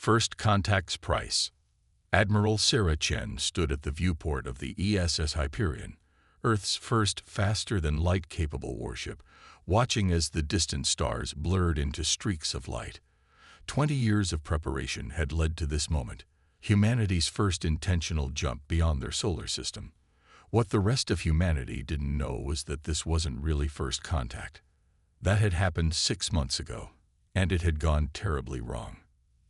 First Contact's Price. Admiral Sarah Chen stood at the viewport of the ESS Hyperion, Earth's first faster-than-light-capable warship, watching as the distant stars blurred into streaks of light. 20 years of preparation had led to this moment, humanity's first intentional jump beyond their solar system. What the rest of humanity didn't know was that this wasn't really first contact. That had happened 6 months ago, and it had gone terribly wrong.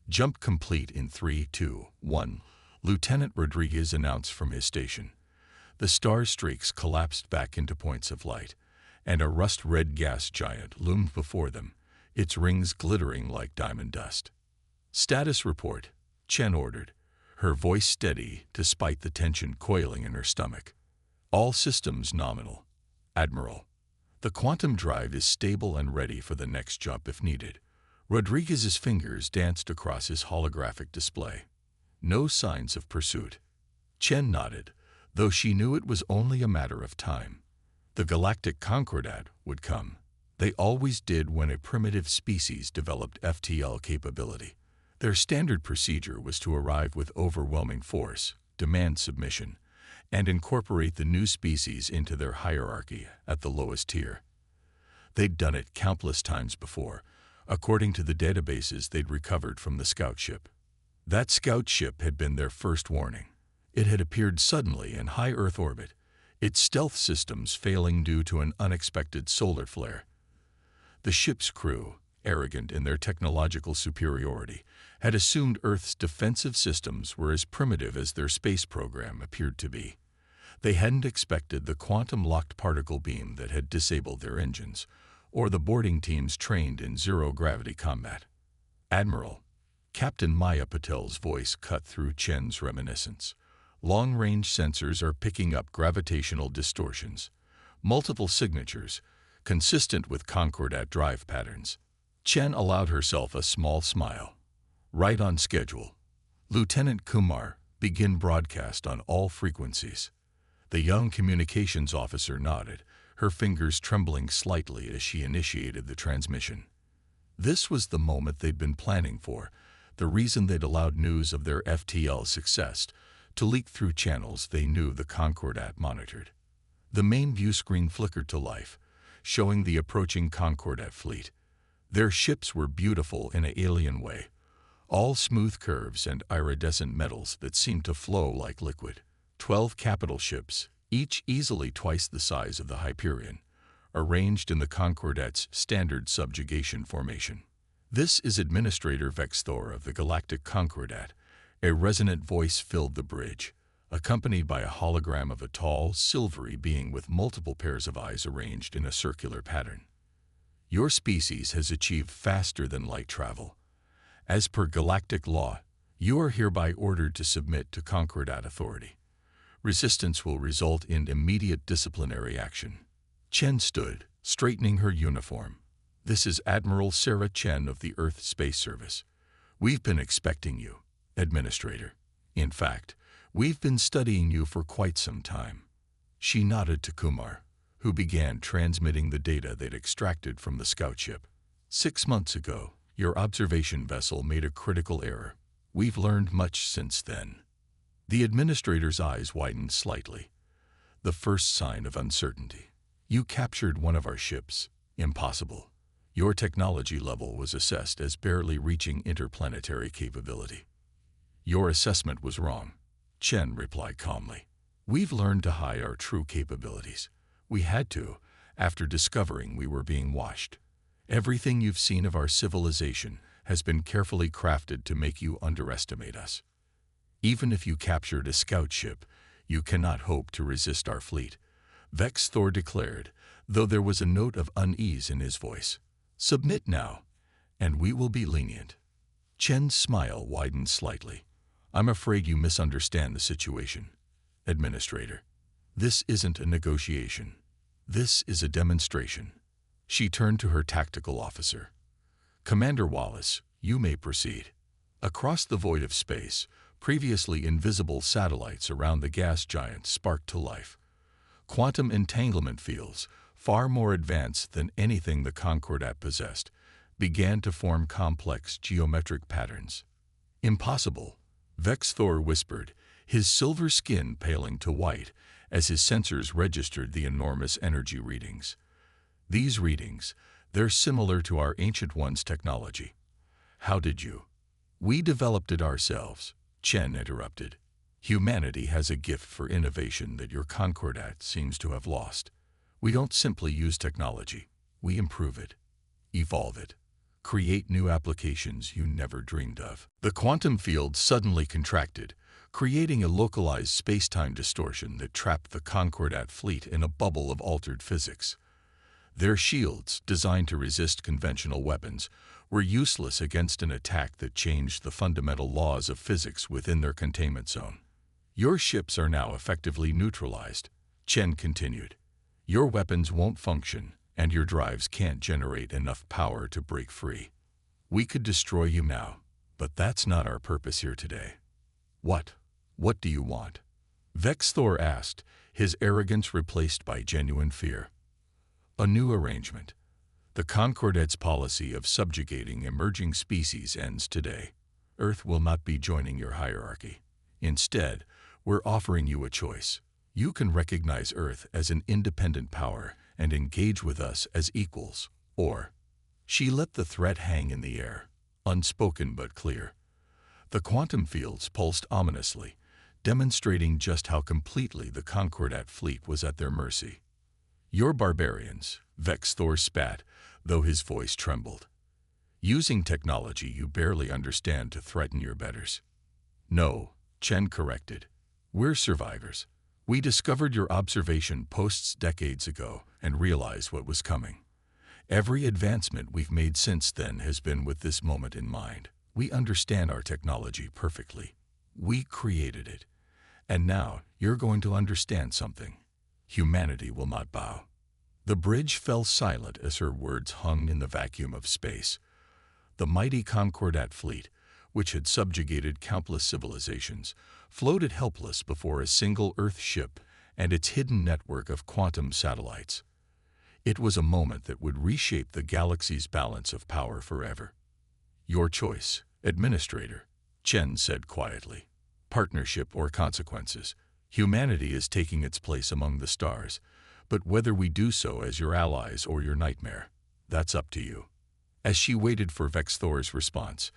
Jump complete in 3, 2, 1. Lieutenant Rodriguez announced from his station. The star streaks collapsed back into points of light, and a rust-red gas giant loomed before them, its rings glittering like diamond dust. Status report, Chen ordered, her voice steady despite the tension coiling in her stomach. All systems nominal. Admiral. The quantum drive is stable and ready for the next jump if needed. Rodriguez's fingers danced across his holographic display. No signs of pursuit. Chen nodded, though she knew it was only a matter of time. The Galactic Concordat would come. They always did when a primitive species developed FTL capability. Their standard procedure was to arrive with overwhelming force, demand submission, and incorporate the new species into their hierarchy at the lowest tier. They'd done it countless times before, according to the databases they'd recovered from the scout ship. That scout ship had been their first warning. It had appeared suddenly in high Earth orbit, its stealth systems failing due to an unexpected solar flare. The ship's crew, arrogant in their technological superiority, had assumed Earth's defensive systems were as primitive as their space program appeared to be. They hadn't expected the quantum-locked particle beam that had disabled their engines, or the boarding teams trained in zero-gravity combat. Admiral. Captain Maya Patel's voice cut through Chen's reminiscence. Long-range sensors are picking up gravitational distortions. Multiple signatures, consistent with Concordat drive patterns. Chen allowed herself a small smile. Right on schedule. Lieutenant Kumar, begin broadcast on all frequencies. The young communications officer nodded, her fingers trembling slightly as she initiated the transmission. This was the moment they'd been planning for, the reason they'd allowed news of their FTL success to leak through channels they knew the Concordat monitored. The main view screen flickered to life, showing the approaching Concordat fleet. Their ships were beautiful in an alien way, all smooth curves and iridescent metals that seemed to flow like liquid. 12 capital ships, each easily twice the size of the Hyperion, arranged in the Concordat's standard subjugation formation. This is Administrator Vex Thor of the Galactic Concordat. A resonant voice filled the bridge, accompanied by a hologram of a tall, silvery being with multiple pairs of eyes arranged in a circular pattern. Your species has achieved faster-than-light travel. As per galactic law, you are hereby ordered to submit to Concordat authority. Resistance will result in immediate disciplinary action. Chen stood, straightening her uniform. This is Admiral Sarah Chen of the Earth Space Service. We've been expecting you, Administrator. In fact, we've been studying you for quite some time. She nodded to Kumar, who began transmitting the data they'd extracted from the scout ship. 6 months ago, your observation vessel made a critical error. We've learned much since then. The Administrator's eyes widened slightly. The first sign of uncertainty. You captured one of our ships. Impossible. Your technology level was assessed as barely reaching interplanetary capability. Your assessment was wrong, Chen replied calmly. We've learned to hide our true capabilities. We had to, after discovering we were being watched. Everything you've seen of our civilization has been carefully crafted to make you underestimate us. Even if you captured a scout ship, you cannot hope to resist our fleet, Vex Thor declared, though there was a note of unease in his voice. Submit now, and we will be lenient. Chen's smile widened slightly. I'm afraid you misunderstand the situation, Administrator. This isn't a negotiation. This is a demonstration. She turned to her tactical officer. Commander Wallace, you may proceed. Across the void of space, previously invisible satellites around the gas giant sparked to life. Quantum entanglement fields, far more advanced than anything the Concordat possessed, began to form complex geometric patterns. Impossible, Vexthor whispered, his silver skin paling to white as his sensors registered the enormous energy readings. These readings, they're similar to our Ancient One's technology. How did you? We developed it ourselves, Chen interrupted. Humanity has a gift for innovation that your Concordat seems to have lost. We don't simply use technology. We improve it, evolve it, create new applications you never dreamed of. The quantum field suddenly contracted, creating a localized space-time distortion that trapped the Concordat fleet in a bubble of altered physics. Their shields, designed to resist conventional weapons, were useless against an attack that changed the fundamental laws of physics within their containment zone. Your ships are now effectively neutralized, Chen continued. Your weapons won't function, and your drives can't generate enough power to break free. We could destroy you now, but that's not our purpose here today. What do you want? Vexthor asked, his arrogance replaced by genuine fear. A new arrangement. The Concordat's policy of subjugating emerging species ends today. Earth will not be joining your hierarchy. Instead, we're offering you a choice. You can recognize Earth as an independent power and engage with us as equals, or... She let the threat hang in the air, unspoken but clear. The quantum fields pulsed ominously, demonstrating just how completely the Concordat fleet was at their mercy. You're barbarians, Vexthor spat, though his voice trembled. Using technology you barely understand to threaten your betters. No, Chen corrected. We're survivors. We discovered your observation posts decades ago and realized what was coming. Every advancement we've made since then has been with this moment in mind. We understand our technology perfectly. We created it. And now you're going to understand something. Humanity will not bow. The bridge fell silent as her words hung in the vacuum of space. The mighty Concordat fleet, which had subjugated countless civilizations, floated helpless before a single Earth ship and its hidden network of quantum satellites. It was a moment that would reshape the galaxy's balance of power forever. Your choice, Administrator, Chen said quietly. Partnership or consequences. Humanity is taking its place among the stars, but whether we do so as your allies or your nightmare, that's up to you. As she waited for Vexthor's response,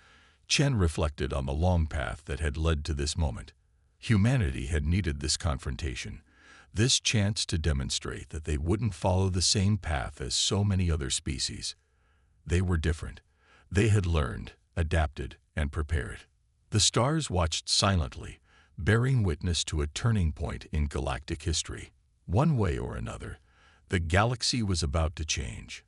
Chen reflected on the long path that had led to this moment. Humanity had needed this confrontation, this chance to demonstrate that they wouldn't follow the same path as so many other species. They were different. They had learned, adapted, and prepared. The stars watched silently, bearing witness to a turning point in galactic history. One way or another, the galaxy was about to change.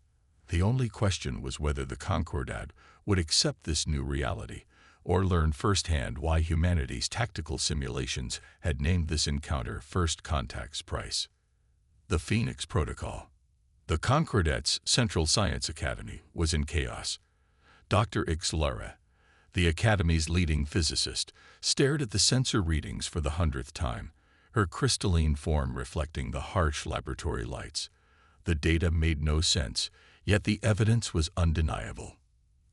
The only question was whether the Concordat would accept this new reality, or learn firsthand why humanity's tactical simulations had named this encounter First Contact's price. The Phoenix Protocol. The Concordat's Central Science Academy was in chaos. Dr. Ixlara, the Academy's leading physicist, stared at the sensor readings for the 100th time, her crystalline form reflecting the harsh laboratory lights. The data made no sense, yet the evidence was undeniable.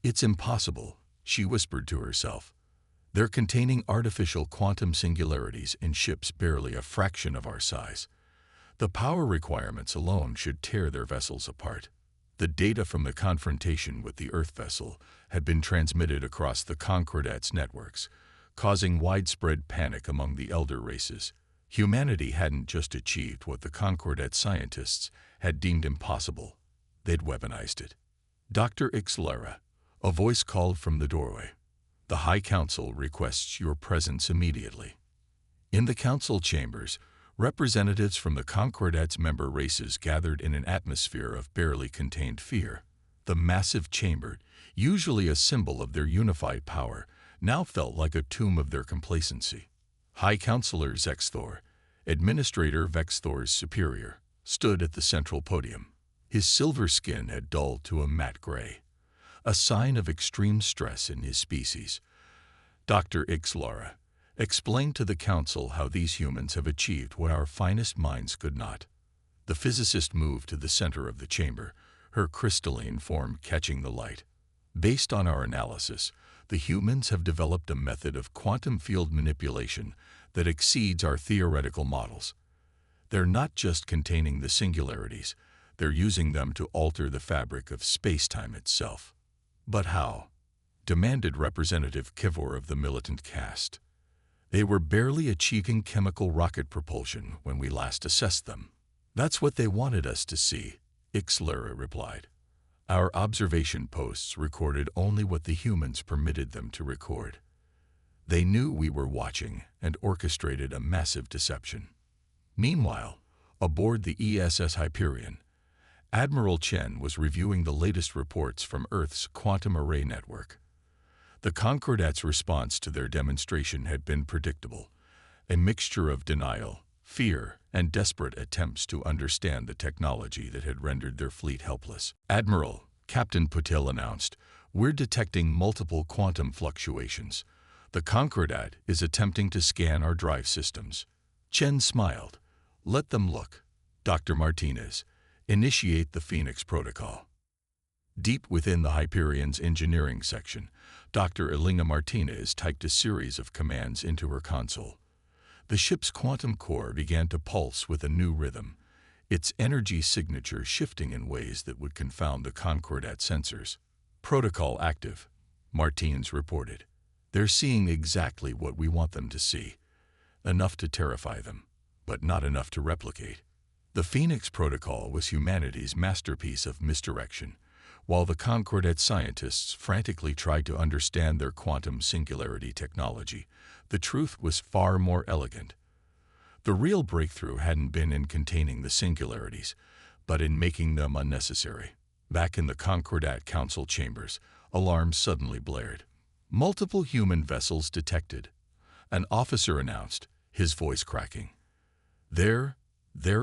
It's impossible, she whispered to herself. They're containing artificial quantum singularities in ships barely a fraction of our size. The power requirements alone should tear their vessels apart. The data from the confrontation with the Earth vessel had been transmitted across the Concordat's networks, causing widespread panic among the elder races. Humanity hadn't just achieved what the Concordat scientists had deemed impossible. They'd weaponized it. Dr. Ixlara, a voice called from the doorway. The High Council requests your presence immediately. In the council chambers, representatives from the Concordat's member races gathered in an atmosphere of barely contained fear. The massive chamber, usually a symbol of their unified power, now felt like a tomb of their complacency. High Counselor Zexthor, Administrator Vexthor's superior, stood at the central podium. His silver skin had dulled to a matte gray, a sign of extreme stress in his species. Dr. Ixlara explained to the council how these humans have achieved what our finest minds could not. The physicist moved to the center of the chamber, her crystalline form catching the light. Based on our analysis, The humans have developed a method of quantum field manipulation that exceeds our theoretical models. They're not just containing the singularities, they're using them to alter the fabric of space-time itself. But how? Demanded Representative Kivor of the militant caste. They were barely achieving chemical rocket propulsion when we last assessed them. That's what they wanted us to see, Ixlera replied. Our observation posts recorded only what the humans permitted them to record. They knew we were watching and orchestrated a massive deception. Meanwhile, aboard the ESS Hyperion, Admiral Chen was reviewing the latest reports from Earth's quantum array network. The Concordat's response to their demonstration had been predictable, a mixture of denial, fear, and desperate attempts to understand the technology that had rendered their fleet helpless. "Admiral," Captain Patil announced, "we're detecting multiple quantum fluctuations. The Concordat is attempting to scan our drive systems." Chen smiled. "Let them look. Dr. Martinez, initiate the Phoenix Protocol." Deep within the Hyperion's engineering section, Dr. Elena Martinez typed a series of commands into her console. The ship's quantum core began to pulse with a new rhythm, its energy signature shifting in ways that would confound the Concordat sensors. "Protocol active," Martinez reported. "They're seeing exactly what we want them to see. Enough to terrify them, but not enough to replicate." The Phoenix Protocol was humanity's masterpiece of misdirection. While the Concordat scientists frantically tried to understand their quantum singularity technology, the truth was far more elegant. The real breakthrough hadn't been in containing the singularities, but in making them unnecessary. Back in the Concordat Council chambers, alarms suddenly blared. "Multiple human vessels detected," an officer announced, his voice cracking. They're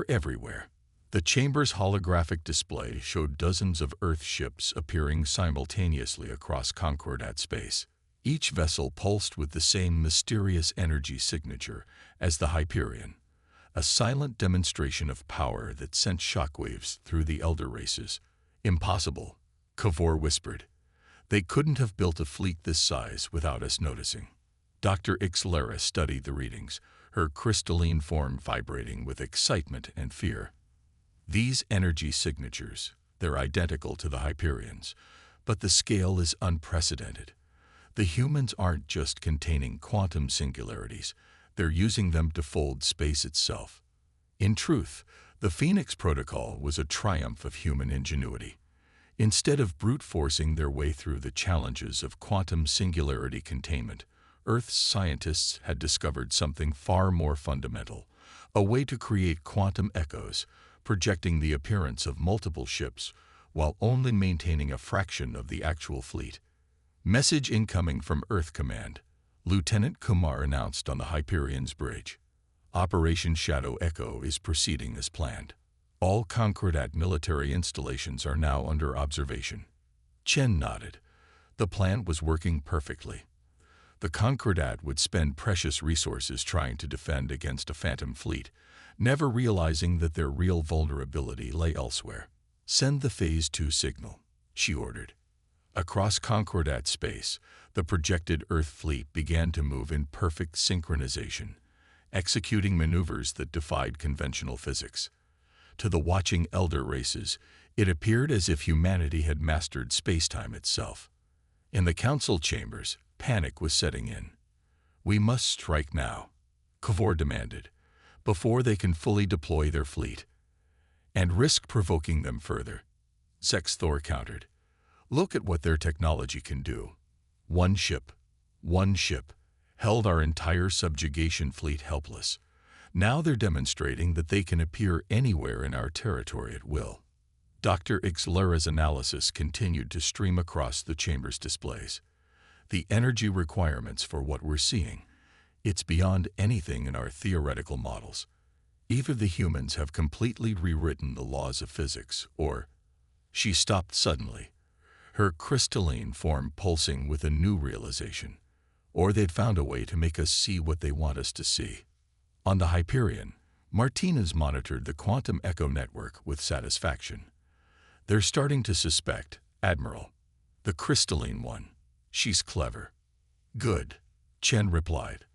everywhere." The chamber's holographic display showed dozens of Earth ships appearing simultaneously across Concordat space. Each vessel pulsed with the same mysterious energy signature as the Hyperion, a silent demonstration of power that sent shockwaves through the elder races. "Impossible," Kavor whispered. "They couldn't have built a fleet this size without us noticing." Dr. Ixlera studied the readings, her crystalline form vibrating with excitement and fear. "These energy signatures, they're identical to the Hyperions, but the scale is unprecedented. The humans aren't just containing quantum singularities, they're using them to fold space itself." In truth, the Phoenix Protocol was a triumph of human ingenuity. Instead of brute forcing their way through the challenges of quantum singularity containment, Earth's scientists had discovered something far more fundamental, a way to create quantum echoes, projecting the appearance of multiple ships while only maintaining a fraction of the actual fleet. "Message incoming from Earth Command," Lieutenant Kumar announced on the Hyperion's bridge. "Operation Shadow Echo is proceeding as planned. All Concordat military installations are now under observation." Chen nodded. The plan was working perfectly. The Concordat would spend precious resources trying to defend against a phantom fleet, never realizing that their real vulnerability lay elsewhere. "Send the Phase 2 signal," she ordered. Across Concordat space, the projected Earth fleet began to move in perfect synchronization, executing maneuvers that defied conventional physics. To the watching elder races, it appeared as if humanity had mastered spacetime itself. In the council chambers, panic was setting in. "We must strike now," Kavor demanded, "before they can fully deploy their fleet." "And risk provoking them further," Sexthor countered. "Look at what their technology can do. One ship, held our entire subjugation fleet helpless. Now they're demonstrating that they can appear anywhere in our territory at will." Dr. Ixlera's analysis continued to stream across the chamber's displays. "The energy requirements for what we're seeing, it's beyond anything in our theoretical models. Either the humans have completely rewritten the laws of physics, or—" She stopped suddenly, her crystalline form pulsing with a new realization. "Or they'd found a way to make us see what they want us to see." On the Hyperion, Martinez monitored the quantum echo network with satisfaction. "They're starting to suspect, Admiral. The crystalline one. She's clever. Good, Chen replied.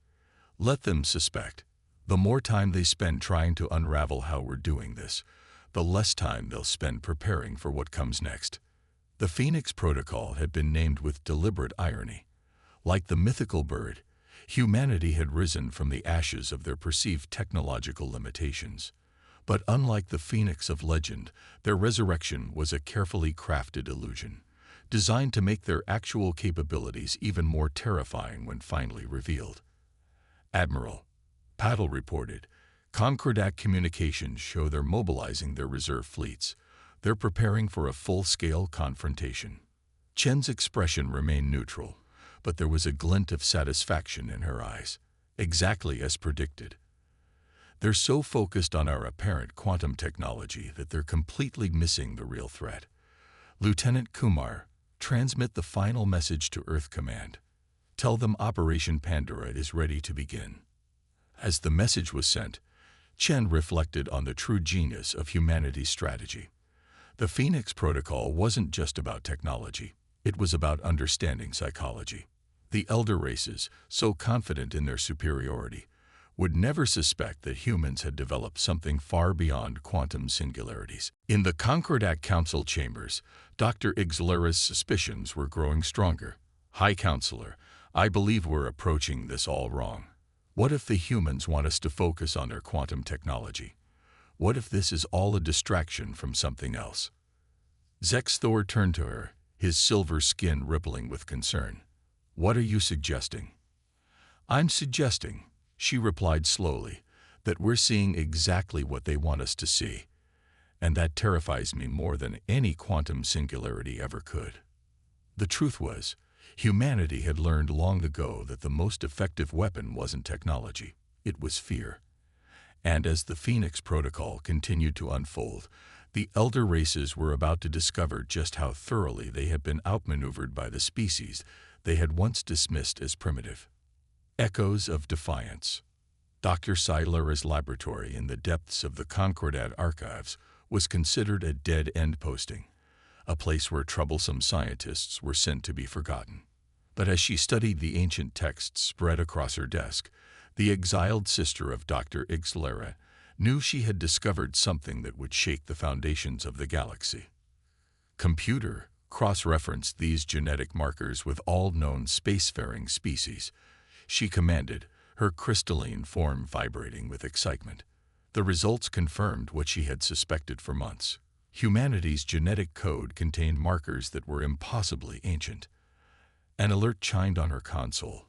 Let them suspect. The more time they spend trying to unravel how we're doing this, the less time they'll spend preparing for what comes next. The Phoenix Protocol had been named with deliberate irony. Like the mythical bird, humanity had risen from the ashes of their perceived technological limitations. But unlike the phoenix of legend, their resurrection was a carefully crafted illusion, designed to make their actual capabilities even more terrifying when finally revealed. Admiral, Paddle reported, Concordat communications show they're mobilizing their reserve fleets. They're preparing for a full-scale confrontation. Chen's expression remained neutral, but there was a glint of satisfaction in her eyes, exactly as predicted. They're so focused on our apparent quantum technology that they're completely missing the real threat. Lieutenant Kumar, transmit the final message to Earth Command. Tell them Operation Pandora is ready to begin. As the message was sent, Chen reflected on the true genius of humanity's strategy. The Phoenix Protocol wasn't just about technology. It was about understanding psychology. The elder races, so confident in their superiority, would never suspect that humans had developed something far beyond quantum singularities. In the Concordat Council chambers, Dr. Ixlera's suspicions were growing stronger. High Counselor, I believe we're approaching this all wrong. What if the humans want us to focus on their quantum technology? What if this is all a distraction from something else? Zexthor turned to her, his silver skin rippling with concern. What are you suggesting? I'm suggesting, she replied slowly, that we're seeing exactly what they want us to see. And that terrifies me more than any quantum singularity ever could. The truth was, humanity had learned long ago that the most effective weapon wasn't technology, it was fear. And as the Phoenix Protocol continued to unfold, the elder races were about to discover just how thoroughly they had been outmaneuvered by the species they had once dismissed as primitive. Echoes of defiance. Dr. Silura's laboratory in the depths of the Concordat archives was considered a dead-end posting, a place where troublesome scientists were sent to be forgotten. But as she studied the ancient texts spread across her desk, the exiled sister of Dr. Ixlera knew she had discovered something that would shake the foundations of the galaxy. Computer cross-referenced these genetic markers with all known spacefaring species, she commanded, her crystalline form vibrating with excitement. The results confirmed what she had suspected for months. Humanity's genetic code contained markers that were impossibly ancient. An alert chimed on her console,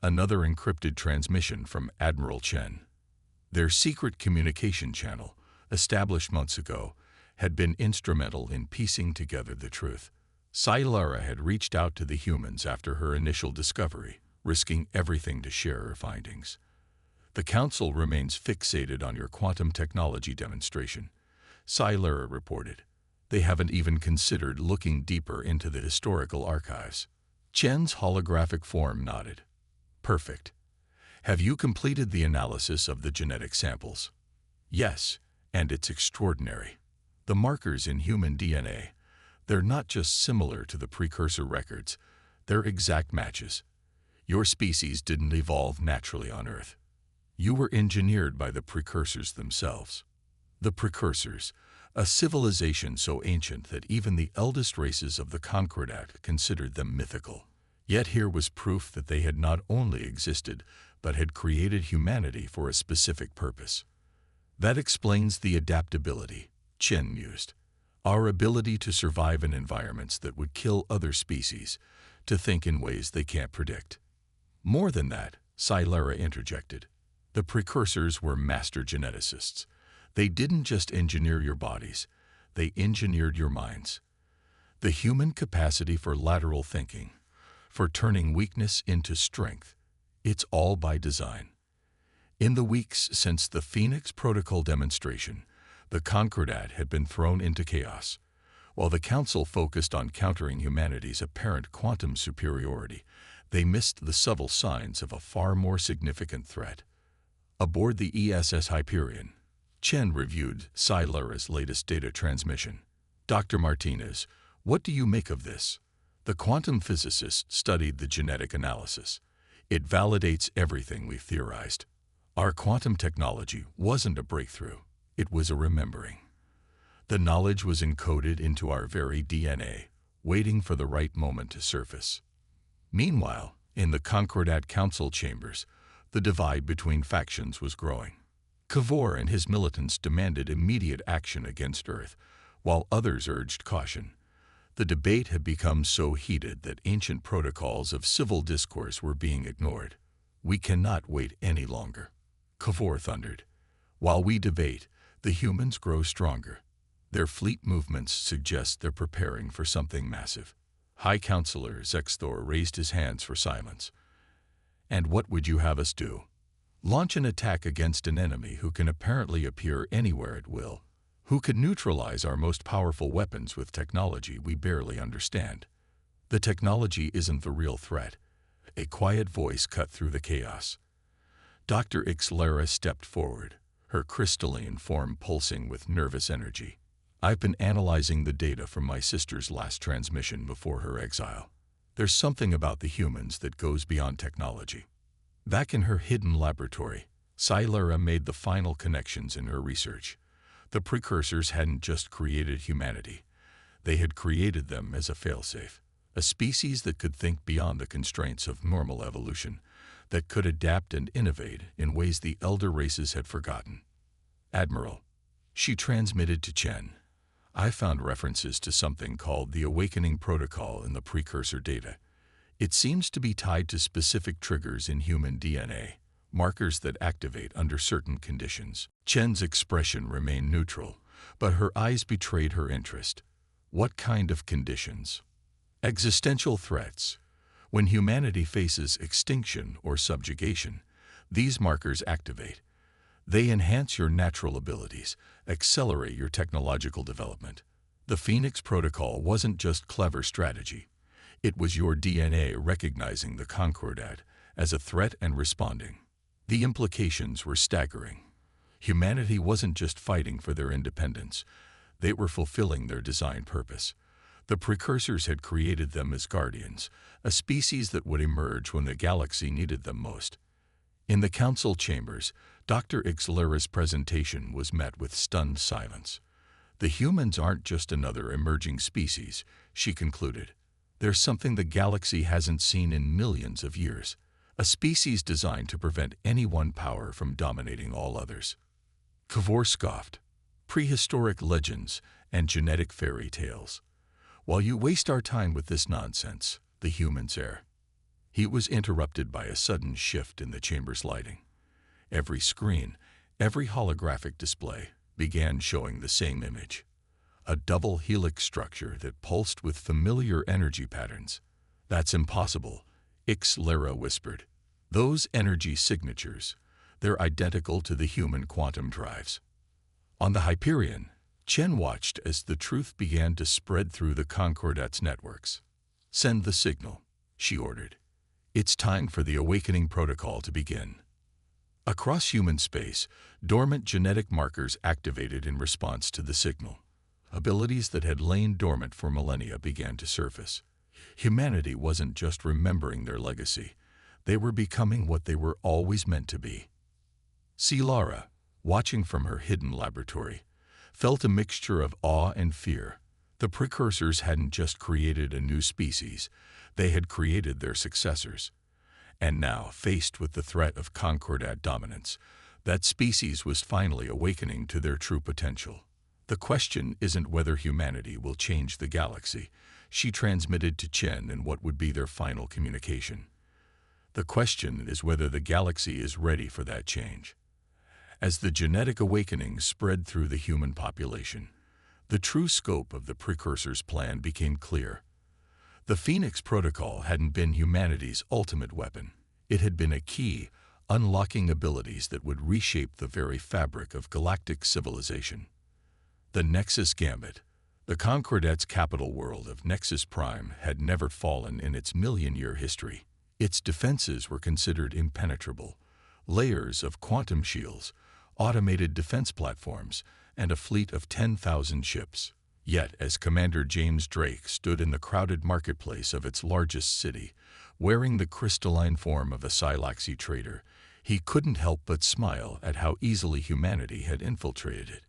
another encrypted transmission from Admiral Chen. Their secret communication channel, established months ago, had been instrumental in piecing together the truth. Silura had reached out to the humans after her initial discovery, risking everything to share her findings. The Council remains fixated on your quantum technology demonstration, Silura reported. They haven't even considered looking deeper into the historical archives. Chen's holographic form nodded. Perfect. Have you completed the analysis of the genetic samples? Yes, and it's extraordinary. The markers in human DNA, they're not just similar to the precursor records, they're exact matches. Your species didn't evolve naturally on Earth. You were engineered by the precursors themselves. The precursors, a civilization so ancient that even the eldest races of the Concordat considered them mythical. Yet here was proof that they had not only existed, but had created humanity for a specific purpose. That explains the adaptability, Chen mused. Our ability to survive in environments that would kill other species, to think in ways they can't predict. More than that, Silura interjected. The precursors were master geneticists. They didn't just engineer your bodies, they engineered your minds. The human capacity for lateral thinking, for turning weakness into strength, it's all by design. In the weeks since the Phoenix Protocol demonstration, the Concordat had been thrown into chaos. While the Council focused on countering humanity's apparent quantum superiority, they missed the subtle signs of a far more significant threat. Aboard the ESS Hyperion, Chen reviewed Silura's latest data transmission. Dr. Martinez, what do you make of this? The quantum physicists studied the genetic analysis. It validates everything we've theorized. Our quantum technology wasn't a breakthrough, it was a remembering. The knowledge was encoded into our very DNA, waiting for the right moment to surface. Meanwhile, in the Concordat Council chambers, the divide between factions was growing. Cavour and his militants demanded immediate action against Earth, while others urged caution. The debate had become so heated that ancient protocols of civil discourse were being ignored. We cannot wait any longer, Cavour thundered. While we debate, the humans grow stronger. Their fleet movements suggest they're preparing for something massive. High Counselor Zexthor raised his hands for silence. And what would you have us do? Launch an attack against an enemy who can apparently appear anywhere at will, who could neutralize our most powerful weapons with technology we barely understand. The technology isn't the real threat. A quiet voice cut through the chaos. Dr. Ixlara stepped forward, her crystalline form pulsing with nervous energy. I've been analyzing the data from my sister's last transmission before her exile. There's something about the humans that goes beyond technology. Back in her hidden laboratory, Ixlara made the final connections in her research. The precursors hadn't just created humanity. They had created them as a failsafe, a species that could think beyond the constraints of normal evolution, that could adapt and innovate in ways the elder races had forgotten. Admiral, she transmitted to Chen. I found references to something called the Awakening Protocol in the precursor data. It seems to be tied to specific triggers in human DNA, markers that activate under certain conditions. Chen's expression remained neutral, but her eyes betrayed her interest. What kind of conditions? Existential threats. When humanity faces extinction or subjugation, these markers activate. They enhance your natural abilities, accelerate your technological development. The Phoenix Protocol wasn't just clever strategy. It was your DNA recognizing the Concordat as a threat and responding. The implications were staggering. Humanity wasn't just fighting for their independence. They were fulfilling their design purpose. The precursors had created them as guardians, a species that would emerge when the galaxy needed them most. In the council chambers, Dr. Ixlara's presentation was met with stunned silence. The humans aren't just another emerging species, she concluded. There's something the galaxy hasn't seen in millions of years, a species designed to prevent any one power from dominating all others. Cavour scoffed. Prehistoric legends and genetic fairy tales. While you waste our time with this nonsense, the humans err. He was interrupted by a sudden shift in the chamber's lighting. Every screen, every holographic display, began showing the same image. A double helix structure that pulsed with familiar energy patterns. That's impossible, Ixlara whispered. Those energy signatures, they're identical to the human quantum drives. On the Hyperion, Chen watched as the truth began to spread through the Concordat's networks. Send the signal, she ordered. It's time for the Awakening Protocol to begin. Across human space, dormant genetic markers activated in response to the signal. Abilities that had lain dormant for millennia began to surface. Humanity wasn't just remembering their legacy. They were becoming what they were always meant to be. Ixlara, watching from her hidden laboratory, felt a mixture of awe and fear. The precursors hadn't just created a new species, they had created their successors. And now, faced with the threat of Concordat dominance, that species was finally awakening to their true potential. The question isn't whether humanity will change the galaxy, she transmitted to Chen in what would be their final communication. The question is whether the galaxy is ready for that change. As the genetic awakening spread through the human population, the true scope of the precursors' plan became clear. The Phoenix Protocol hadn't been humanity's ultimate weapon. It had been a key, unlocking abilities that would reshape the very fabric of galactic civilization. The Nexus Gambit, the Concordat's capital world of Nexus Prime, had never fallen in its million-year history. Its defenses were considered impenetrable. Layers of quantum shields, automated defense platforms, and a fleet of 10,000 ships. Yet, as Commander James Drake stood in the crowded marketplace of its largest city, wearing the crystalline form of a Sci-Fi trader, he couldn't help but smile at how easily humanity had infiltrated it.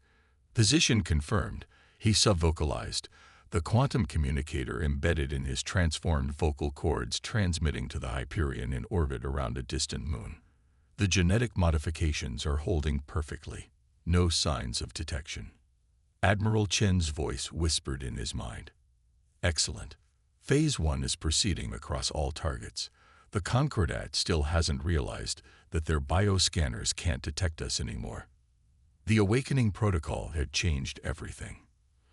Position confirmed, he subvocalized, the quantum communicator embedded in his transformed vocal cords transmitting to the Hyperion in orbit around a distant moon. The genetic modifications are holding perfectly. No signs of detection. Admiral Chen's voice whispered in his mind. Excellent. Phase 1 is proceeding across all targets. The Concordat still hasn't realized that their bioscanners can't detect us anymore. The awakening protocol had changed everything.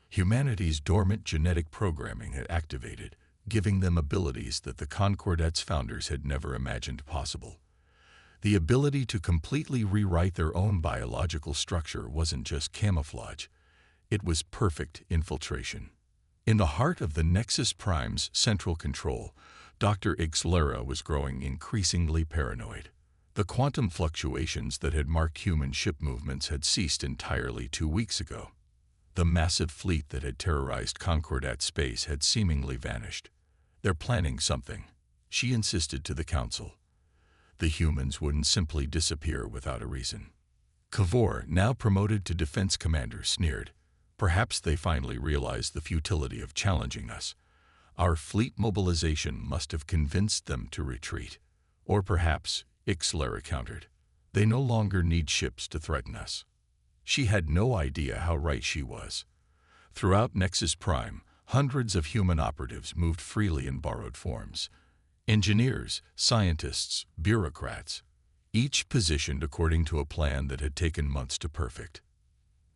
Humanity's dormant genetic programming had activated, giving them abilities that the Concordat's founders had never imagined possible. The ability to completely rewrite their own biological structure wasn't just camouflage, it was perfect infiltration. In the heart of the Nexus Prime's central control, Dr. Ixlera was growing increasingly paranoid. The quantum fluctuations that had marked human ship movements had ceased entirely 2 weeks ago. The massive fleet that had terrorized Concordat space had seemingly vanished. They're planning something, she insisted to the council. The humans wouldn't simply disappear without a reason. Kavor, now promoted to defense commander, sneered. Perhaps they finally realized the futility of challenging us. Our fleet mobilization must have convinced them to retreat. Or perhaps, Ixlera countered, they no longer need ships to threaten us. She had no idea how right she was. Throughout Nexus Prime, hundreds of human operatives moved freely in borrowed forms. Engineers, scientists, bureaucrats, each positioned according to a plan that had taken months to perfect.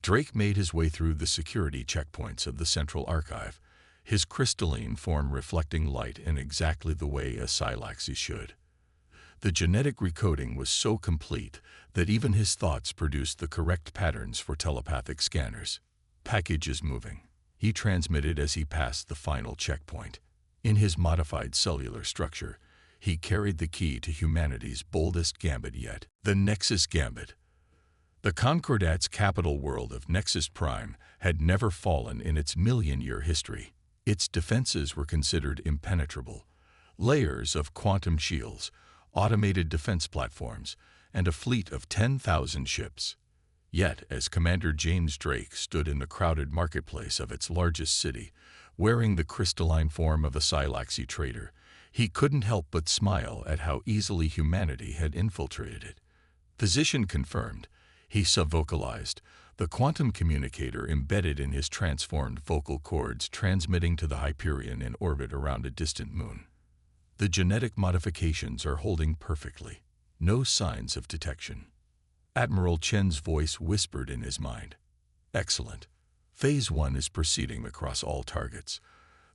Drake made his way through the security checkpoints of the Central Archive, his crystalline form reflecting light in exactly the way a Sci-Fi should. The genetic recoding was so complete that even his thoughts produced the correct patterns for telepathic scanners. Package is moving, he transmitted as he passed the final checkpoint. In his modified cellular structure, he carried the key to humanity's boldest gambit yet, the Nexus Gambit. The Concordat's capital world of Nexus Prime had never fallen in its million-year history. Its defenses were considered impenetrable. Layers of quantum shields, automated defense platforms, and a fleet of 10,000 ships. Yet, as Commander James Drake stood in the crowded marketplace of its largest city, wearing the crystalline form of a Sci-Fi trader, he couldn't help but smile at how easily humanity had infiltrated it. Position confirmed, he subvocalized, the quantum communicator embedded in his transformed vocal cords transmitting to the Hyperion in orbit around a distant moon. The genetic modifications are holding perfectly. No signs of detection. Admiral Chen's voice whispered in his mind. Excellent. Phase 1 is proceeding across all targets.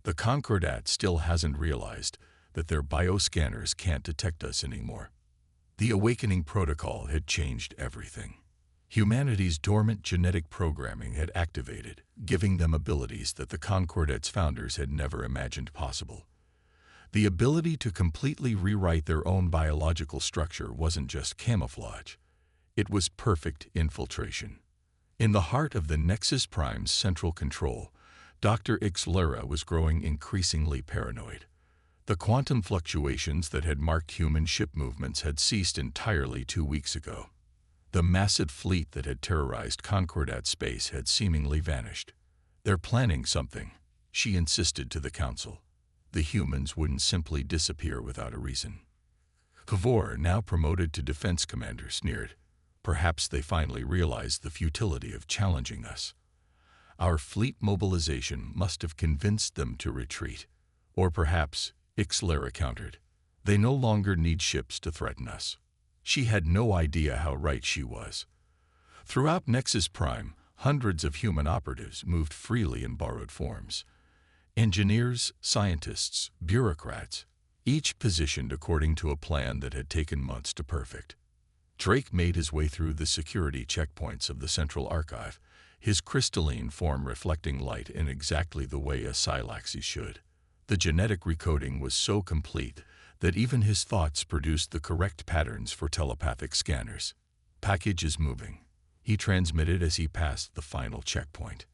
The Concordat still hasn't realized that their bioscanners can't detect us anymore. The awakening protocol had changed everything. Humanity's dormant genetic programming had activated, giving them abilities that the Concordat's founders had never imagined possible. The ability to completely rewrite their own biological structure wasn't just camouflage. It was perfect infiltration. In the heart of the Nexus Prime's central control, Dr. Ixlera was growing increasingly paranoid. The quantum fluctuations that had marked human ship movements had ceased entirely 2 weeks ago. The massive fleet that had terrorized Concordat space had seemingly vanished. They're planning something, she insisted to the council. The humans wouldn't simply disappear without a reason. Kavor, now promoted to defense commander, sneered. Perhaps they finally realized the futility of challenging us. Our fleet mobilization must have convinced them to retreat. Or perhaps, Ixlera countered, they no longer need ships to threaten us. She had no idea how right she was. Throughout Nexus Prime, hundreds of human operatives moved freely in borrowed forms. Engineers, scientists, bureaucrats, each positioned according to a plan that had taken months to perfect. Drake made his way through the security checkpoints of the Central Archive, his crystalline form reflecting light in exactly the way a Sci-Fi should. The genetic recoding was so complete that even his thoughts produced the correct patterns for telepathic scanners. Package is moving, he transmitted as he passed the final checkpoint.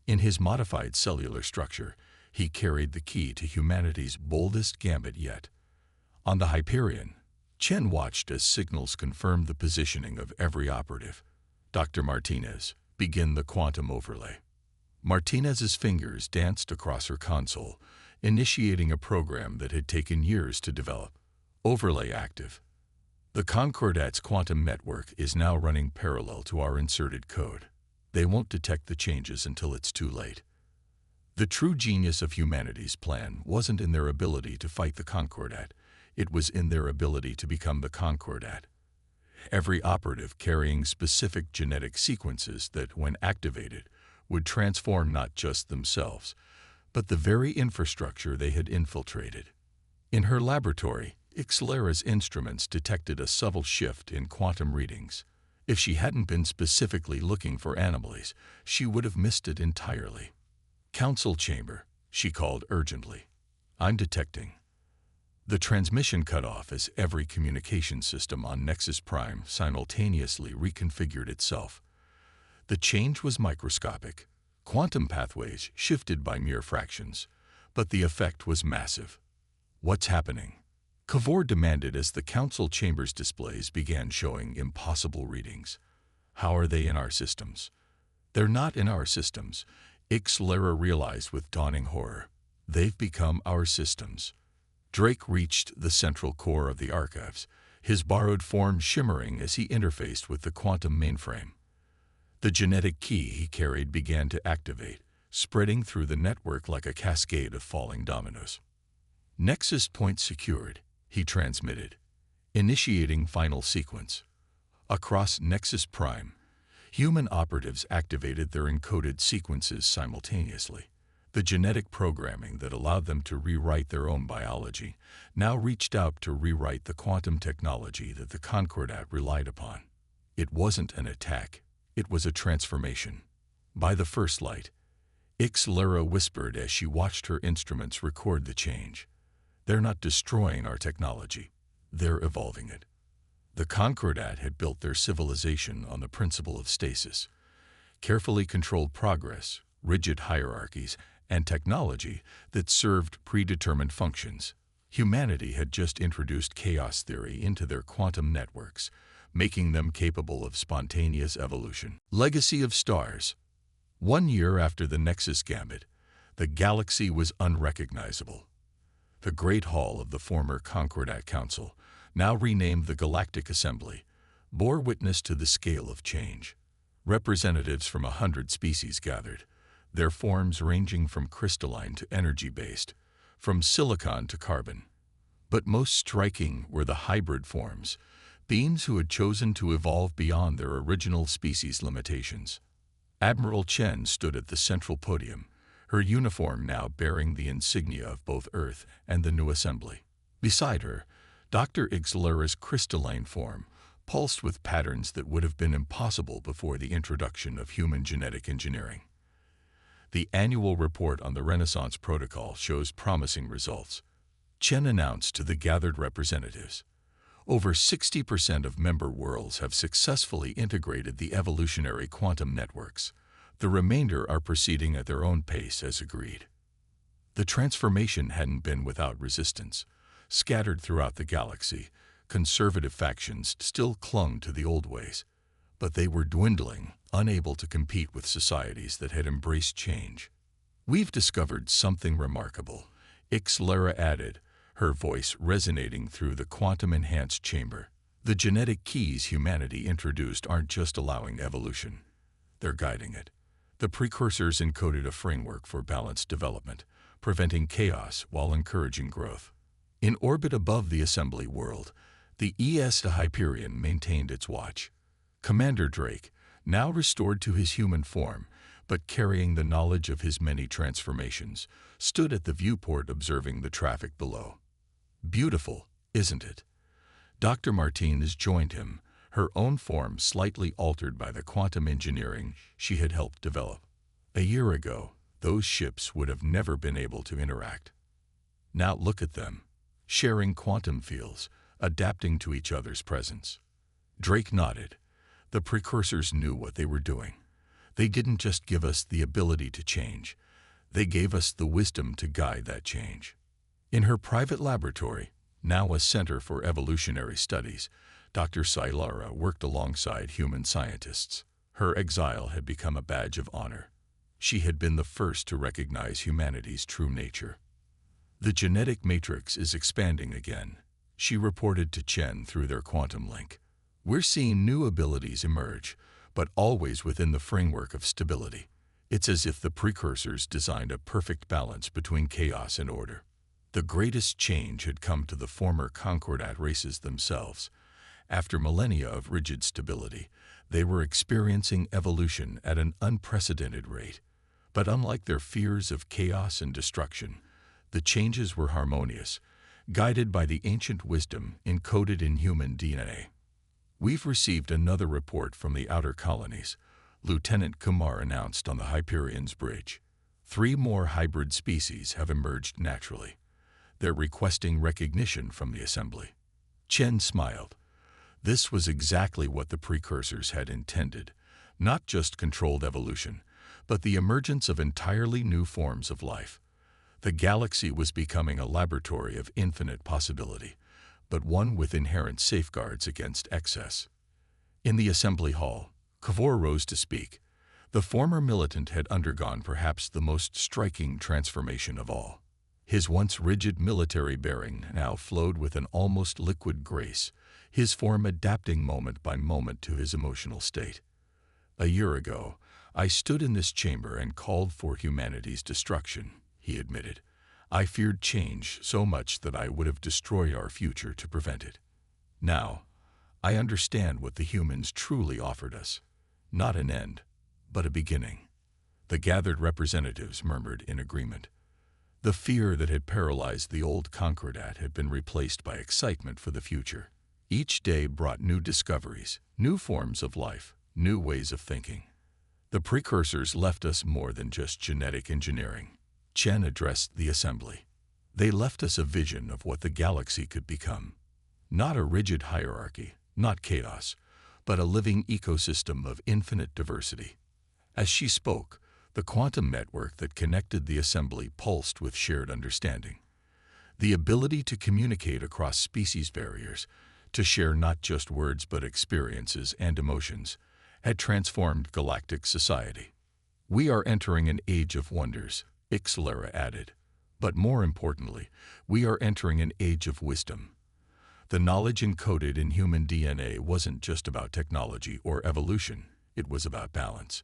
In his modified cellular structure, he carried the key to humanity's boldest gambit yet. On the Hyperion, Chen watched as signals confirmed the positioning of every operative. Dr. Martinez, begin the quantum overlay. Martinez's fingers danced across her console, initiating a program that had taken years to develop. Overlay active. The Concordat's quantum network is now running parallel to our inserted code. They won't detect the changes until it's too late. The true genius of humanity's plan wasn't in their ability to fight the Concordat. It was in their ability to become the Concordat. Every operative carrying specific genetic sequences that, when activated, would transform not just themselves, but the very infrastructure they had infiltrated. In her laboratory, Ixlera's instruments detected a subtle shift in quantum readings. If she hadn't been specifically looking for anomalies, she would have missed it entirely. Council chamber, she called urgently. I'm detecting. The transmission cut off as every communication system on Nexus Prime simultaneously reconfigured itself. The change was microscopic. Quantum pathways shifted by mere fractions, but the effect was massive. What's happening? Cavor demanded as the council chamber's displays began showing impossible readings. How are they in our systems? They're not in our systems, Ixlera realized with dawning horror. They've become our systems. Drake reached the central core of the archives, his borrowed form shimmering as he interfaced with the quantum mainframe. The genetic key he carried began to activate, spreading through the network like a cascade of falling dominoes. Nexus point secured, he transmitted, initiating final sequence. Across Nexus Prime, human operatives activated their encoded sequences simultaneously. The genetic programming that allowed them to rewrite their own biology now reached out to rewrite the quantum technology that the Concordat relied upon. It wasn't an attack, it was a transformation. By the first light, Ixlera whispered as she watched her instruments record the change. They're not destroying our technology, they're evolving it. The Concordat had built their civilization on the principle of stasis, carefully controlled progress, rigid hierarchies, and technology that served predetermined functions. Humanity had just introduced chaos theory into their quantum networks, making them capable of spontaneous evolution. Legacy of stars. 1 year after the Nexus Gambit, the galaxy was unrecognizable. The Great Hall of the former Concordat Council, now renamed the Galactic Assembly, bore witness to the scale of change. Representatives from 100 species gathered, their forms ranging from crystalline to energy-based, from silicon to carbon. But most striking were the hybrid forms, beings who had chosen to evolve beyond their original species limitations. Admiral Chen stood at the central podium, her uniform now bearing the insignia of both Earth and the new assembly. Beside her, Dr. Ixlera's crystalline form pulsed with patterns that would have been impossible before the introduction of human genetic engineering. The annual report on the Renaissance Protocol shows promising results. Chen announced to the gathered representatives, over 60% of member worlds have successfully integrated the evolutionary quantum networks. The remainder are proceeding at their own pace as agreed. The transformation hadn't been without resistance. Scattered throughout the galaxy, conservative factions still clung to the old ways, but they were dwindling, unable to compete with societies that had embraced change. We've discovered something remarkable, Ixlera added, her voice resonating through the quantum-enhanced chamber. The genetic keys humanity introduced aren't just allowing evolution, they're guiding it. The precursors encoded a framework for balanced development, preventing chaos while encouraging growth. In orbit above the assembly world, the Hyperion maintained its watch. Commander Drake, now restored to his human form, but carrying the knowledge of his many transformations, stood at the viewport observing the traffic below. Beautiful, isn't it? Dr. Martinez joined him, her own form slightly altered by the quantum engineering she had helped develop. A year ago, those ships would have never been able to interact. Now look at them, sharing quantum fields, adapting to each other's presence. Drake nodded. The precursors knew what they were doing. They didn't just give us the ability to change, they gave us the wisdom to guide that change. In her private laboratory, now a center for evolutionary studies, Dr. Sailara worked alongside human scientists. Her exile had become a badge of honor. She had been the first to recognize humanity's true nature. The genetic matrix is expanding again, she reported to Chen through their quantum link. We're seeing new abilities emerge, but always within the framework of stability. It's as if the precursors designed a perfect balance between chaos and order. The greatest change had come to the former Concordat races themselves. After millennia of rigid stability, they were experiencing evolution at an unprecedented rate. But unlike their fears of chaos and destruction, the changes were harmonious, guided by the ancient wisdom encoded in human DNA. We've received another report from the outer colonies, Lieutenant Kumar announced on the Hyperion's bridge. 3 more hybrid species have emerged naturally. They're requesting recognition from the assembly. Chen smiled. This was exactly what the precursors had intended, not just controlled evolution, but the emergence of entirely new forms of life. The galaxy was becoming a laboratory of infinite possibility, but one with inherent safeguards against excess. In the assembly hall, Kavor rose to speak. The former militant had undergone perhaps the most striking transformation of all. His once rigid military bearing now flowed with an almost liquid grace, his form adapting moment by moment to his emotional state. A year ago, I stood in this chamber and called for humanity's destruction, he admitted. I feared change so much that I would have destroyed our future to prevent it. Now, I understand what the humans truly offered us. Not an end, but a beginning. The gathered representatives murmured in agreement. The fear that had paralyzed the old Concordat had been replaced by excitement for the future. Each day brought new discoveries, new forms of life, new ways of thinking. The precursors left us more than just genetic engineering. Chen addressed the assembly. They left us a vision of what the galaxy could become. Not a rigid hierarchy, not chaos, but a living ecosystem of infinite diversity. As she spoke, the quantum network that connected the assembly pulsed with shared understanding. The ability to communicate across species barriers, to share not just words but experiences and emotions, had transformed galactic society. We are entering an age of wonders, Ixalara added. But more importantly, we are entering an age of wisdom. The knowledge encoded in human DNA wasn't just about technology or evolution, it was about balance.